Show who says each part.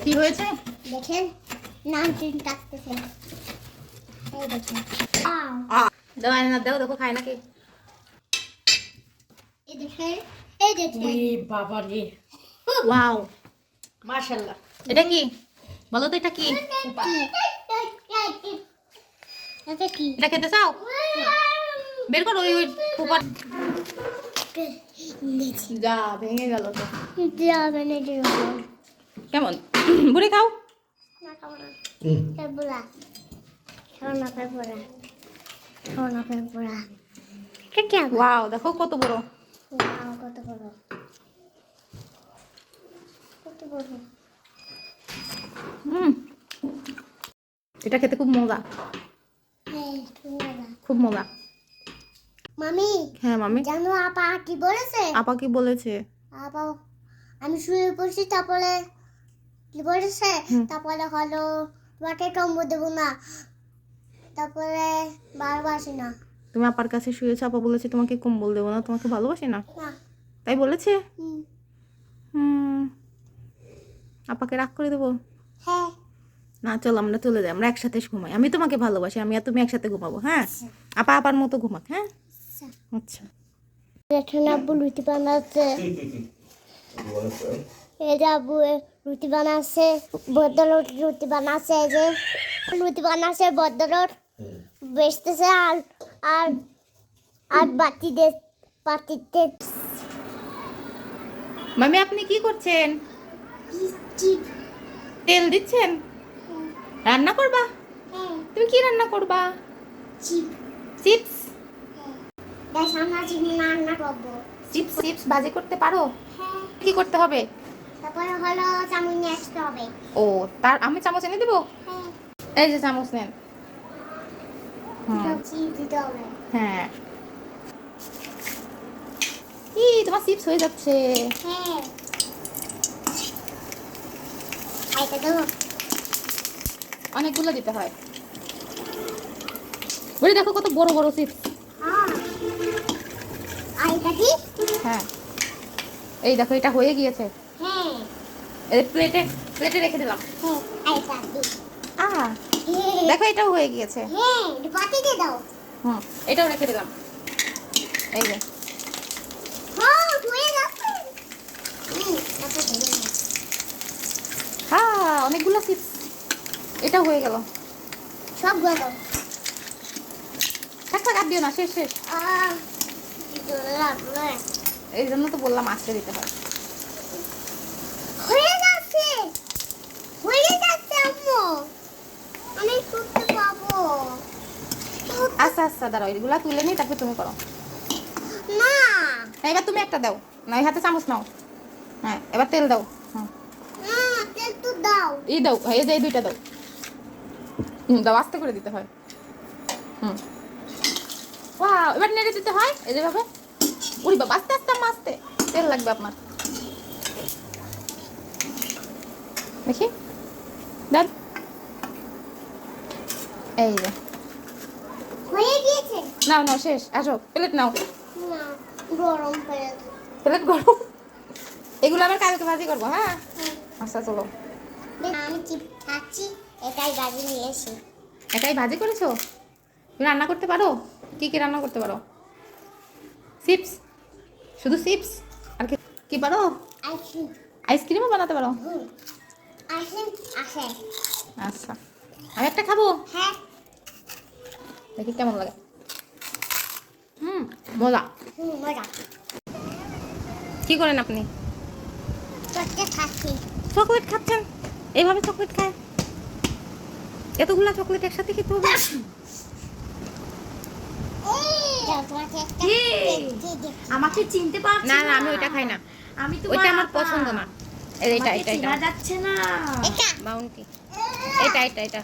Speaker 1: কি হয়েছে
Speaker 2: দেখেন নামটিন কাটতেছে এই দেখেন
Speaker 1: দাও না দাও দেখো খায় নাকি
Speaker 2: এই দেখেন এই দেখেন
Speaker 3: বাবা রে
Speaker 1: ওয়াও
Speaker 3: মাশাআল্লাহ
Speaker 1: এটা কি বলো তো এটা কি
Speaker 2: এটা কি
Speaker 1: এটা খেতে চাও বের করো ওই পোপা যা ভেঙে গেল তো
Speaker 2: যাবে না দিও
Speaker 1: কেমন বুড়ি খাও
Speaker 2: না খাবো না পেপুরা খাও না পেপুরা খাও না পেপুরা এটা কি আবার
Speaker 1: ওয়াও দেখো কত বড়
Speaker 2: ওয়াও কত বড়
Speaker 1: হুম এটা খেতে খুব মজা
Speaker 2: হ্যাঁ সুন্দর
Speaker 1: খুব মজা
Speaker 2: মামি
Speaker 1: হ্যাঁ মামি
Speaker 2: জানো আপা কি বলেছে
Speaker 1: আপা কি বলেছে
Speaker 2: আপা আমি শুয়ে পড়ছি তারপরে কি বলেছে তারপরে হলো তোমাকে কম্বো দেবো না তারপরে ভালোবাসি না
Speaker 1: তুমি আপার কাছে শুয়েছো আপা বলেছে তোমাকে কম্বল দেবো না তোমাকে ভালোবাসি না
Speaker 2: না
Speaker 1: তাই বলেছে
Speaker 2: হুম,
Speaker 1: হুম আপাকে রাগ করে দেবো
Speaker 2: হ্যাঁ
Speaker 1: না চলো আমরা চলে যাই আমরা একসাথে ঘুমাই আমি তোমাকে ভালোবাসি আমি আর তুমি একসাথে ঘুমাবো হ্যাঁ আপা আপার মতো ঘুমাক হ্যাঁ আচ্ছা
Speaker 2: এখন আব্বু রুটি বানাচ্ছে এই যে আব্বু রুটি বানাচ্ছে বদলোট রুটি বানাচ্ছে এই যে রুটি বানাচ্ছে বদলোট বেচতেছে আর আর আর বাতিতে
Speaker 1: মামি আপনি কি করছেন তেল দিচ্ছেন রান্না করবা তুমি কি রান্না করবা চিপস
Speaker 2: রান্না করবো
Speaker 1: চিপস চিপস ভাজি করতে পারো
Speaker 2: হ্যাঁ
Speaker 1: কি করতে হবে
Speaker 2: তারপরে হলো চামচ নিয়ে আসতে হবে
Speaker 1: ও তার আমি চামচ এনে দেবো
Speaker 2: হ্যাঁ
Speaker 1: এই যে চামচ নেন হুম,
Speaker 2: দিতে হবে
Speaker 1: হ্যাঁ ই তোমার চিপস হয়ে যাচ্ছে
Speaker 2: হ্যাঁ আইটা দেবো
Speaker 1: অনেকগুলো দিতে হয় বলি দেখো কত বড় বড় চিপস
Speaker 2: হ্যাঁ আইটা কি
Speaker 1: হ্যাঁ এই দেখো এটা হয়ে গিয়েছে
Speaker 2: হ্যাঁ
Speaker 1: এই প্লেটে প্লেটে রেখে দিলাম
Speaker 2: হ্যাঁ আইটা দি
Speaker 1: আহ
Speaker 2: হ্যাঁ
Speaker 1: দেখো এটাও হয়ে গিয়েছে
Speaker 2: হ্যাঁ বাতিতে দাও
Speaker 1: হুম এটাও রেখে দিলাম এই যে
Speaker 2: হ্যাঁ হয়ে যাচ্ছে তারপর দেবো না।
Speaker 1: হ্যাঁ অনেকগুলো চিপস এটাও হয়ে গেল
Speaker 2: সব গেল
Speaker 1: থাক থাক আর দিও না শেষ শেষ
Speaker 2: লাগলো
Speaker 1: এই জন্য তো বললাম আস্তে দিতে হয়
Speaker 2: হয়ে যাচ্ছে আম্মু আমি করতে পাবো
Speaker 1: আচ্ছা আচ্ছা দাঁড়াও এগুলা তুলে নিই তারপর তুমি করো
Speaker 2: না
Speaker 1: না এবার তুমি একটা দাও না এই হাতে চামচ নাও হ্যাঁ এবার তেল দাও হুম
Speaker 2: না তেল তো দাও
Speaker 1: এই দাও এই যে এই দুইটা দাও দাও আস্তে করে দিতে হয় হুম ওয়াও এবার নেড়ে দিতে হয় এই যেভাবে উড়ি বাবা আস্তে আস্তে আম্মা, আস্তে তেল লাগবে আপনার দেখি দেন এই যে
Speaker 2: হয়ে গিয়েছে
Speaker 1: নাও নাও শেষ আসো প্লেট নাও
Speaker 2: না গরম পেয়ে
Speaker 1: প্লেট গরম এগুলো আবার কালকে ভাজি করবো হ্যাঁ আচ্ছা চলো
Speaker 2: আমি চিপ খাচ্ছি এটাই গাড়ি নিয়ে এসে
Speaker 1: এটাই ভাজি করেছো তুমি রান্না করতে পারো কি কি রান্না করতে পারো চিপস শুধু চিপস আর কি কি পারো
Speaker 2: আইসক্রিম
Speaker 1: আইসক্রিমও বানাতে পারো
Speaker 2: আইসক্রিম আসে
Speaker 1: আচ্ছা আমি একটা খাবো
Speaker 2: হ্যাঁ
Speaker 1: দেখি কেমন লাগে মজা
Speaker 2: মজা
Speaker 1: কি করেন আপনি
Speaker 2: চটকে খাচ্ছি
Speaker 1: চকলেট খাচ্ছেন এইভাবে চকলেট খায় এতগুলা চকলেট একসাথে খেতে হবে
Speaker 3: আমাকে চিনতে পারছ
Speaker 1: না না আমি ওইটা খাই না
Speaker 3: আমি তো
Speaker 1: ওইটা আমার পছন্দ না এটা এটা এটা
Speaker 3: চেনা যাচ্ছে না
Speaker 2: এটা
Speaker 1: বাউন্টি এটা এটা এটা